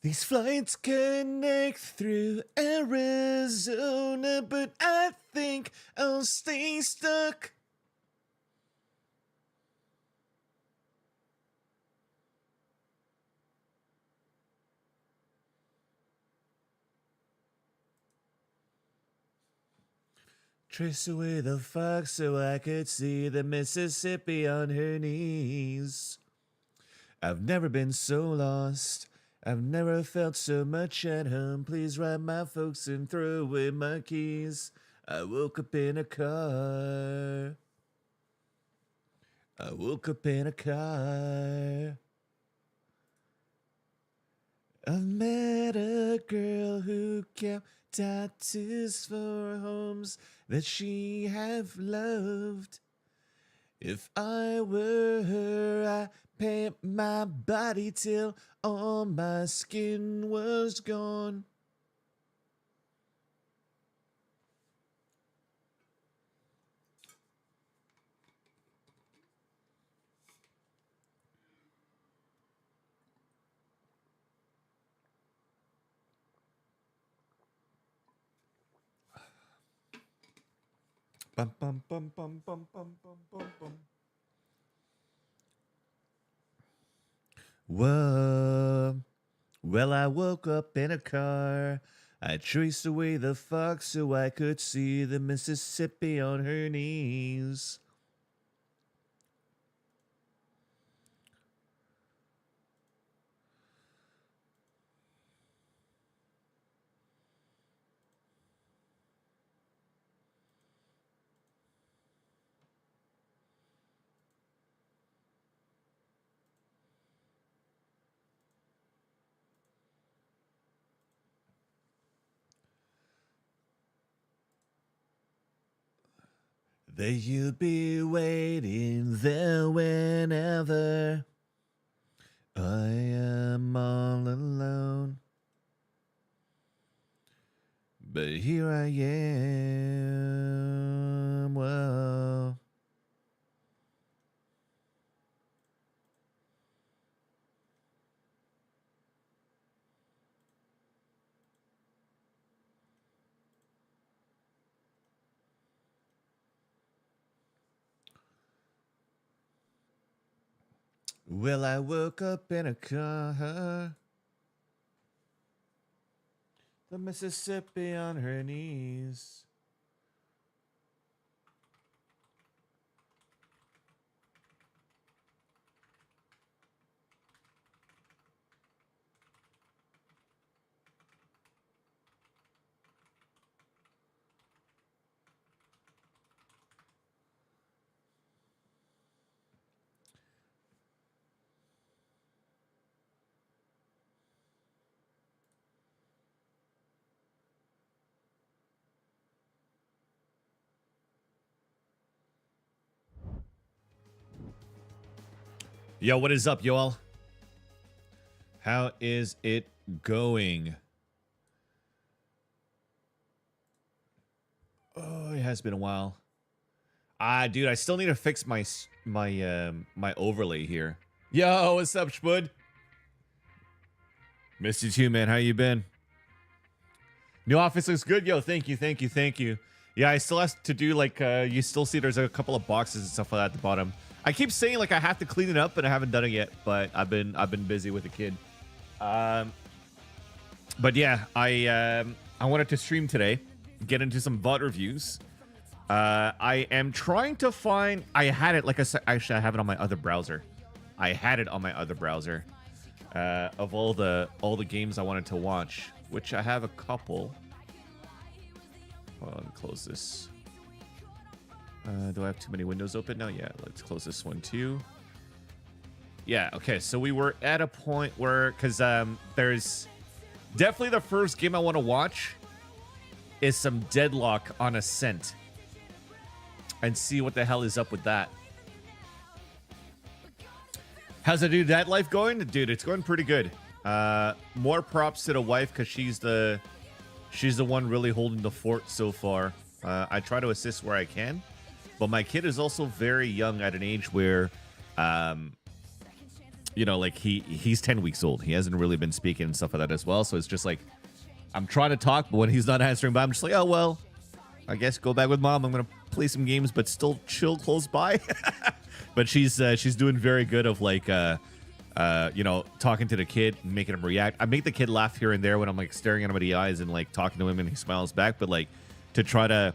These flights connect through Arizona, but I think I'll stay stuck. Trace away the fog so I could see the Mississippi on her knees. I've never been so lost. I've never felt so much at home. Please write my folks and throw away my keys. I woke up in a car. I woke up in a car. I met a girl who kept tattoos for homes that she have loved. If I were her, I'd paint my body till all my skin was gone. Bum, bum, bum, bum, bum, bum, bum, bum, bum. Whoa. Well, I woke up in a car. I traced away the fog so I could see the Mississippi on her knees. That you'll be waiting there whenever I am all alone. But here I am. Whoa. Well, I woke up in a car. The Mississippi on her knees. Yo, what is up, y'all? How is it going? Oh, it has been a while. Dude, I still need to fix my overlay here. Yo, what's up, Spud? Missed you too, man. How you been? New office looks good. Yo, thank you, thank you, thank you. Yeah, I still have to do like you still see there's a couple of boxes and stuff like that at the bottom. I keep saying like I have to clean it up, but I haven't done it yet. But I've been busy with the kid. But yeah, I wanted to stream today, get into some VOD reviews. I am trying to find. I had it like I said. Actually, I have it on my other browser. I had it on my other browser of all the games I wanted to watch, which I have a couple. Hold on, close this. Do I have too many windows open now? Yeah, let's close this one too. Yeah, okay, so we were at a point where, because there's definitely the first game I want to watch is some Deadlock on Ascent and see what the hell is up with that. How's the dude that life going? Dude, it's going pretty good. More props to the wife because she's the one really holding the fort so far. I try to assist where I can, but my kid is also very young at an age where you know, like he's 10 weeks old. He hasn't really been speaking and stuff like that as well. So it's just like I'm trying to talk, but when he's not answering, but I'm just like, oh well, I guess go back with mom. I'm gonna play some games, but still chill close by. But she's doing very good of like you know, talking to the kid and making him react. I make the kid laugh here and there when I'm like staring at him in the eyes and like talking to him and he smiles back, but like to try to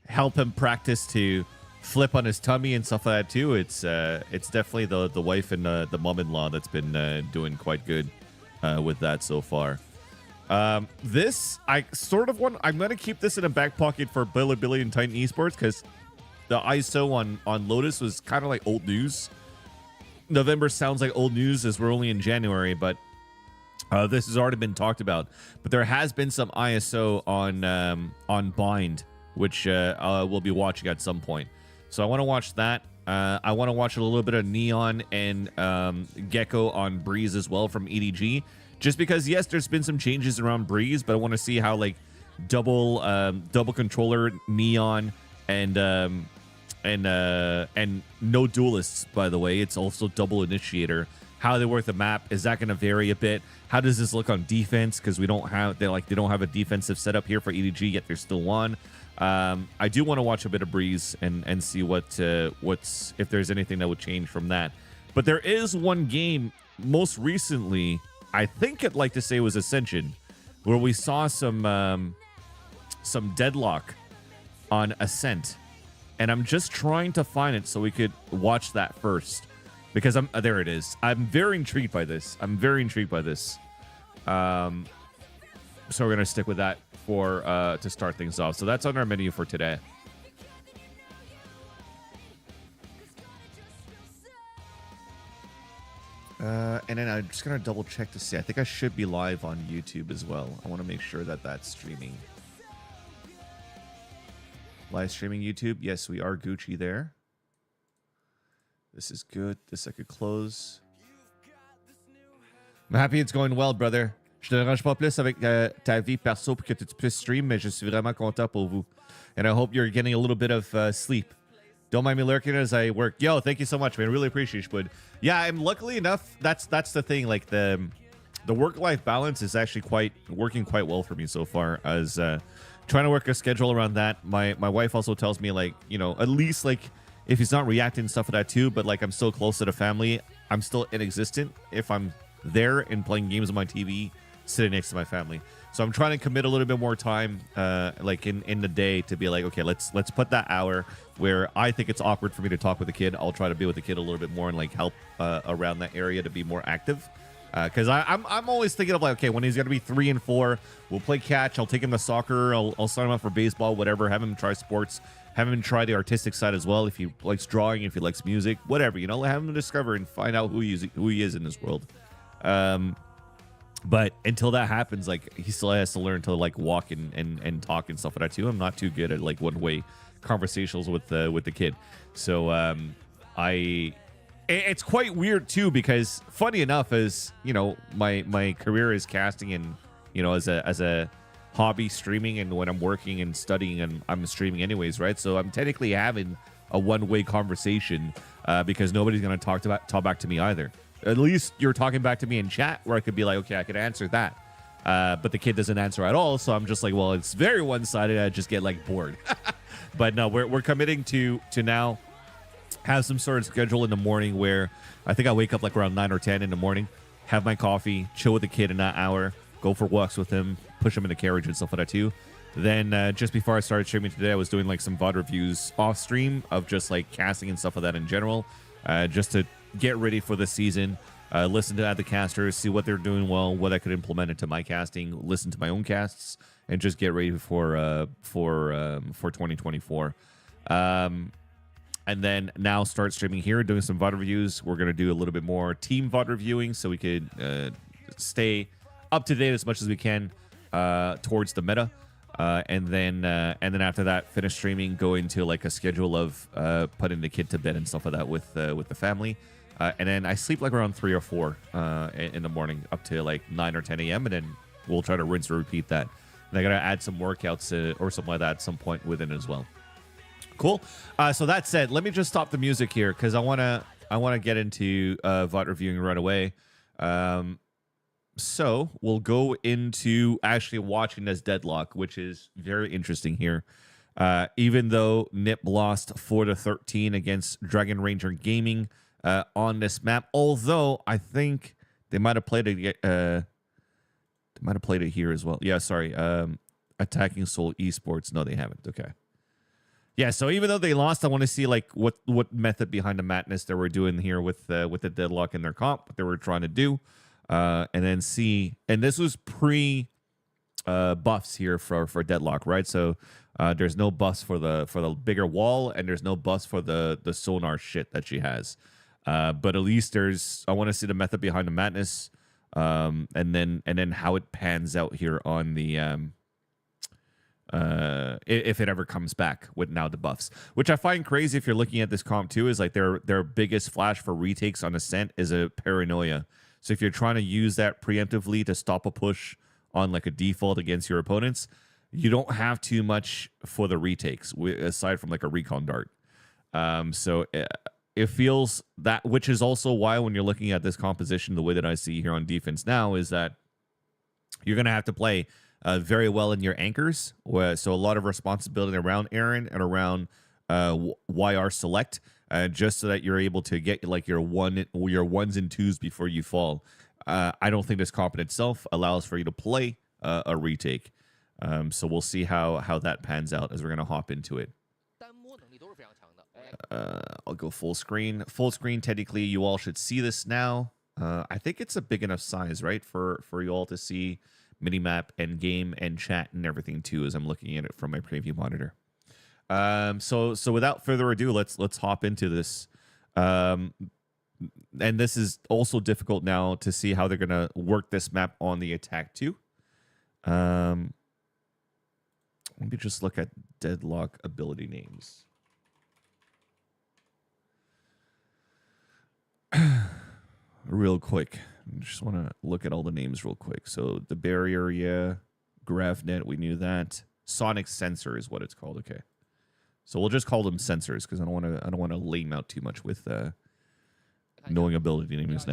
help him practice to flip on his tummy and stuff like that too. It's definitely the wife and the mom-in-law that's been doing quite good with that so far. This I sort of want. I'm gonna keep this in a back pocket for Billy and Titan Esports because the ISO on Lotus was kind of like old news. November sounds like old news as we're only in January, but this has already been talked about. But there has been some ISO on Bind, which we'll be watching at some point. So I want to watch that. I want to watch a little bit of Neon and Gecko on Breeze as well from EDG. Just because, yes, there's been some changes around Breeze, but I want to see how like double controller Neon and no duelists, by the way. It's also double initiator. How they work the map, is that going to vary a bit? How does this look on defense? Because they don't have a defensive setup here for EDG, yet they're still on. I do want to watch a bit of Breeze and see what's if there's anything that would change from that. But there is one game most recently, I think I'd like to say it was Ascension, where we saw some deadlock on Ascent. And I'm just trying to find it so we could watch that first. Because there it is. I'm very intrigued by this. So we're going to stick with that for to start things off. So that's on our menu for today. And then I'm just going to double check to see. I think I should be live on YouTube as well. I want to make sure that that's streaming. Live streaming YouTube. Yes, we are Gucci there. This is good. This I could close. I'm happy it's going well, brother. Je te dérange pas plus avec ta vie perso pour que tu puisses stream, mais je suis vraiment content pour vous. And I hope you're getting a little bit of sleep. Don't mind me lurking as I work. Yo, thank you so much, man. Really appreciate it. But yeah, I'm luckily enough. That's the thing. Like the work-life balance is actually working quite well for me so far. As trying to work a schedule around that. My wife also tells me, like, you know, at least like if he's not reacting and stuff like that too, but like I'm still close to the family. I'm still inexistent if I'm there and playing games on my TV, sitting next to my family. So I'm trying to commit a little bit more time, like in the day, to be like, okay, let's put that hour where I think it's awkward for me to talk with the kid. I'll try to be with the kid a little bit more and like help around that area to be more active. Because I'm always thinking of like, okay, when he's gonna be 3 and 4, we'll play catch. I'll take him to soccer. I'll sign him up for baseball, whatever. Have him try sports. Have him try the artistic side as well. If he likes drawing, if he likes music, whatever, you know, have him discover and find out who he is in this world. But until that happens, like, he still has to learn to like walk and talk and stuff like that too. I'm not too good at like one-way conversations with the kid. So it's quite weird too, because funny enough, as you know, my career is casting and, you know, as a hobby streaming, and when I'm working and studying and I'm streaming anyways, right? So I'm technically having a one-way conversation because nobody's gonna talk back to me either. At least you're talking back to me in chat where I could be like, okay, I could answer that. But the kid doesn't answer at all. So I'm just like, well, it's very one-sided. I just get like bored. But no, we're committing to now have some sort of schedule in the morning where I think I wake up like around 9 or 10 in the morning, have my coffee, chill with the kid in that hour, go for walks with him, push him in the carriage and stuff like that too. Then just before I started streaming today, I was doing like some VOD reviews off stream of just like casting and stuff like that in general, just to get ready for the season, listen to the casters, see what they're doing well, what I could implement into my casting, listen to my own casts, and just get ready for 2024. And then now start streaming here, doing some VOD reviews. We're gonna do a little bit more team VOD reviewing, so we could stay up to date as much as we can towards the meta. And then after that, finish streaming, go into like a schedule of putting the kid to bed and stuff like that with the family. And then I sleep like around 3 or 4 in the morning up to like 9 or 10 a.m. And then we'll try to rinse and repeat that. And I got to add some workouts or something like that at some point within as well. Cool. So that said, let me just stop the music here because I want to to get into VOD reviewing right away. So we'll go into actually watching this deadlock, which is very interesting here. Even though NIP lost 4-13 against Dragon Ranger Gaming on this map, although I think they might have played it. They might have played it here as well. Yeah, sorry. Attacking Soul Esports. No, they haven't. Okay. Yeah, so even though they lost, I want to see like what method behind the madness they were doing here with the deadlock in their comp, what they were trying to do, and then see. And this was pre buffs here for deadlock, right? So there's no buffs for the bigger wall, and there's no buffs for the sonar shit that she has. But at least there's. I want to see the method behind the madness, and then how it pans out here on the. If it ever comes back with now the buffs, which I find crazy if you're looking at this comp too, is like their biggest flash for retakes on Ascent is a paranoia. So if you're trying to use that preemptively to stop a push on like a default against your opponents, you don't have too much for the retakes aside from like a recon dart. So it feels that, which is also why when you're looking at this composition, the way that I see here on defense now is that you're going to have to play very well in your anchors. So a lot of responsibility around Aaron and around YR select, just so that you're able to get like your ones and twos before you fall. I don't think this comp in itself allows for you to play a retake. So we'll see how that pans out as we're going to hop into it. I'll go full screen. Full screen, technically, you all should see this now. I think it's a big enough size, right, for you all to see minimap and game and chat and everything too, as I'm looking at it from my preview monitor. So without further ado, let's hop into this. And this is also difficult now to see how they're gonna work this map on the attack too. Let me just look at deadlock ability names. Real quick. I just want to look at all the names real quick. So the barrier, yeah. GravNet, we knew that. Sonic Sensor is what it's called. Okay. So we'll just call them sensors because I don't want to lame out too much with knowing ability names now.